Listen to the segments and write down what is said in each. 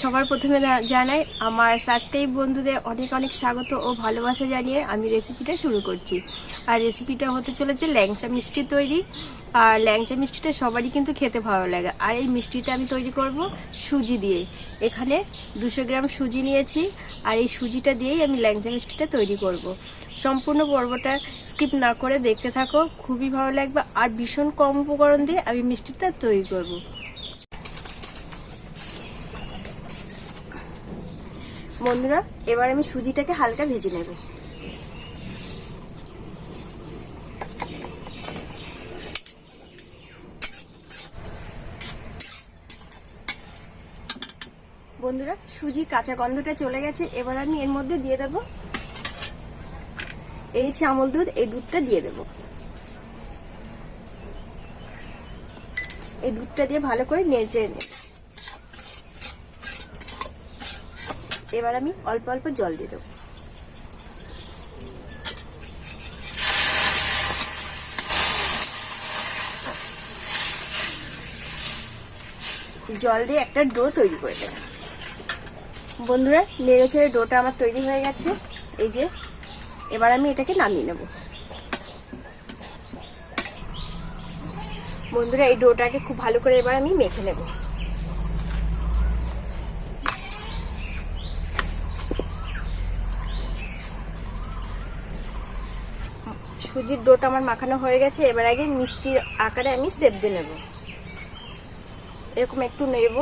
সবার প্রথমে জানাই আমার সাবস্ক্রাইব বন্ধুদের অনেক অনেক স্বাগত ও ভালোবাসা জানিয়ে আমি রেসিপিটা শুরু করছি। আর রেসিপিটা হতে চলেছে ল্যাংচা মিষ্টি তৈরি। আর ল্যাংচা মিষ্টিটা সবারই কিন্তু খেতে ভালো লাগে। আর এই মিষ্টিটা আমি তৈরি করব সুজি দিয়ে। এখানে 200 গ্রাম সুজি নিয়েছি, আর এই সুজিটা দিয়েই আমি ল্যাংচা মিষ্টিটা তৈরি করব। সম্পূর্ণ পর্বটা স্কিপ না করে দেখতে থাকো, খুবই ভালো লাগবে। আর ভীষণ কম উপকরণ দিয়ে আমি মিষ্টিটা তৈরি করব। বন্ধুরা, এবার আমি সুজিটাকে হালকা ভেজে নেব। বন্ধুরা, সুজির কাঁচা গন্ধটা চলে গেছে। এবার আমি এর মধ্যে দিয়ে দেব এই আমল দুধ। এই দুধটা দিয়ে দেব। এই দুধটা দিয়ে ভালো করে নেড়ে নেব। এবার আমি অল্প অল্প জল দিয়ে দেবো। জল দিয়ে একটা ডো তৈরি করে দেব। বন্ধুরা, নেড়ে চেড়ে ডোটা আমার তৈরি হয়ে গেছে। এই যে, এবার আমি এটাকে নামিয়ে নেব। বন্ধুরা, এই ডোটাকে খুব ভালো করে এবার আমি মেখে নেব। সুজির ডোটা আমার মাখানো হয়ে গেছে। এবার আগে মিষ্টির আকারে আমি শেপ দিয়ে নেব। এরকম একটু নেব,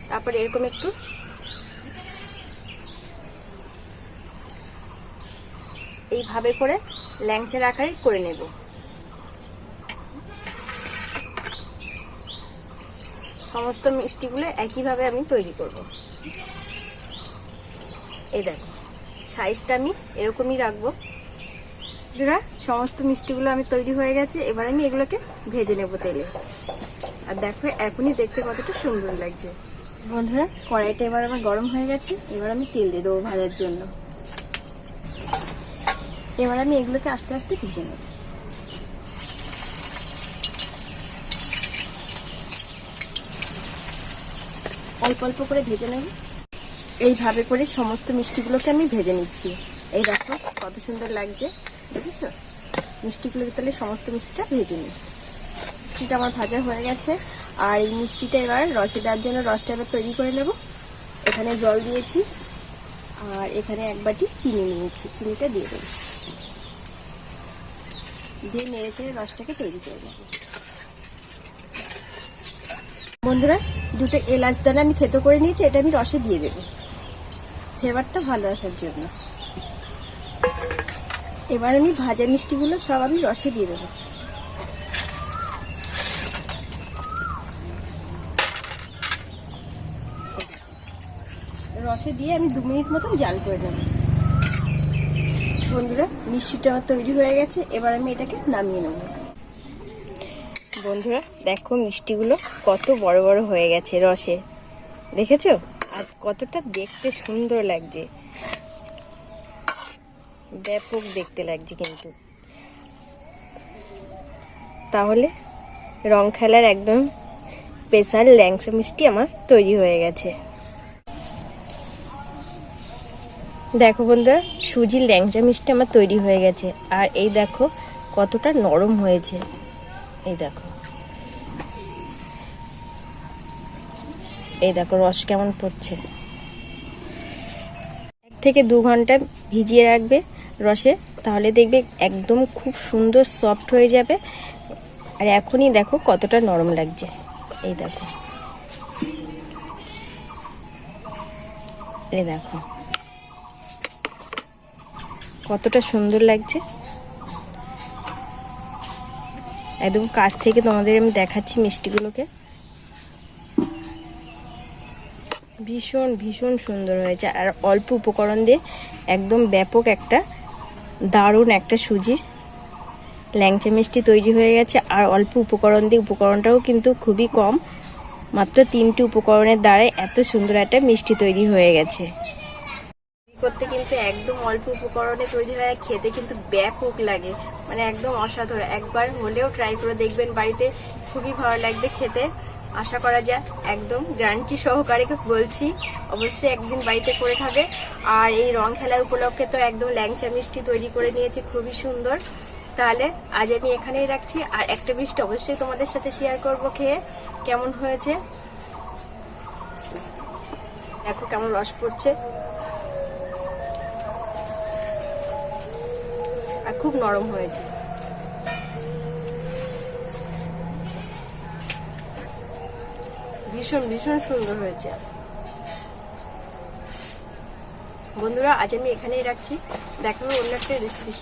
তারপর এরকম একটু এইভাবে করে ল্যাংচার আকারে করে নেব। সমস্ত মিষ্টিগুলো একইভাবে আমি তৈরি করব। এই দেখো, সাইজটা আমি এরকমই রাখবো। বন্ধুরা, সমস্ত মিষ্টিগুলো আমি তৈরি হয়ে গেছে। এবার আমি এগুলোকে ভেজে নেব তেলে। আর দেখো, এখনই দেখতে কতটা সুন্দর লাগছে। বন্ধুরা, কড়াইটা এবার আমার গরম হয়ে গেছে। এবার আমি তেল দিয়ে দেবো ভাজার জন্য। এবার আমি এগুলোকে আস্তে আস্তে ভেজে নেব। অল্প অল্প করে ভেজে নেব। এইভাবে করে সমস্ত মিষ্টিগুলোকে আমি ভেজে নিচ্ছি। এই দেখো কত সুন্দর লাগছে, দেখেছো? মিষ্টিগুলো তাহলে সমস্ত মিষ্টিটা ভেজে নিই। মিষ্টিটা আমার ভাজা হয়ে গেছে। আর এই মিষ্টিটা এবার রসে দেওয়ার জন্য রসটা এবার তৈরি করে নেব। এখানে জল দিয়েছি, আর এখানে এক বাটি চিনি নিয়েছি। চিনিটা দিয়ে দেব, দিয়ে নেড়ে চেড়ে রসটাকে তৈরি করে নেব। বন্ধুরা, দুটো এলাচ দানা আমি থেতো করে নিয়েছি। এটা আমি রসে দিয়ে দেব ফ্লেভারটা ভালো আসার জন্য। এবার আমি ভাজা মিষ্টিগুলো সব আমি রসে দিয়ে দেবো। রসে দিয়ে আমি 2 মিনিট মতন জাল করে নেব। বন্ধুরা, মিষ্টিটা আমার তৈরি হয়ে গেছে। এবার আমি এটাকে নামিয়ে নেব। বন্ধুরা, দেখো মিষ্টিগুলো কত বড় বড় হয়ে গেছে রসে, দেখেছো? আর কতটা দেখতে সুন্দর লাগছে, ব্যাপক দেখতে লাগছে কিন্তু। তাহলে রং খেলার একদম স্পেশাল ল্যাংচা মিষ্টি আমার তৈরি হয়ে গেছে। দেখো বন্ধুরা, সুজির ল্যাংচা মিষ্টি আমার তৈরি হয়ে গেছে। আর এই দেখো কতটা নরম হয়েছে। এই দেখো, এই দেখো রস কেমন পড়ছে। 1 থেকে 2 ঘন্টা ভিজিয়ে রাখবে রসে, তাহলে দেখবে একদম খুব সুন্দর সফট হয়ে যাবে। আর এখনই দেখো কতটা নরম লাগছে। এই দেখো, এই দেখো কতটা সুন্দর লাগছে। একদম কাছ থেকে তোমাদের আমি দেখাচ্ছি মিষ্টিগুলোকে। ভীষণ ভীষণ সুন্দর হয়েছে। আর অল্প উপকরণ দিয়ে একদম ব্যাপক একটা দারুণ একটা সুজির ল্যাংচা মিষ্টি তৈরি হয়ে গেছে। আর অল্প উপকরণ দিয়ে, উপকরণটাও কিন্তু খুবই কম, মাত্র 3টি উপকরণের দ্বারা এত সুন্দর একটা মিষ্টি তৈরি হয়ে গেছে। করতে কিন্তু একদম অল্প উপকরণে তৈরি হয়, খেতে কিন্তু ব্যাপক লাগে, মানে একদম অসাধারণ। একবার হলেও ট্রাই করে দেখবেন বাড়িতে, খুবই ভালো লাগবে খেতে। আশা করা যায়, একদম গ্যারান্টি সহকারে বলছি, অবশ্যই একদিন বাড়িতে করে খাবে। আর এই রং খেলার উপলক্ষে তো একদম ল্যাংচা মিষ্টি তৈরি করে নিয়েছি, খুবই সুন্দর। তাহলে আজ আমি এখানেই রাখছি, আর একটা মিষ্টি অবশ্যই তোমাদের সাথে শেয়ার করব খেয়ে কেমন হয়েছে। দেখো কেমন রস পড়ছে, আর খুব নরম হয়েছে। ভীষণ ভীষণ সুন্দর হয়েছে। বন্ধুরা আজ আমি এখানেই রাখছি, দেখাবো অন্য একটা রেসিপি।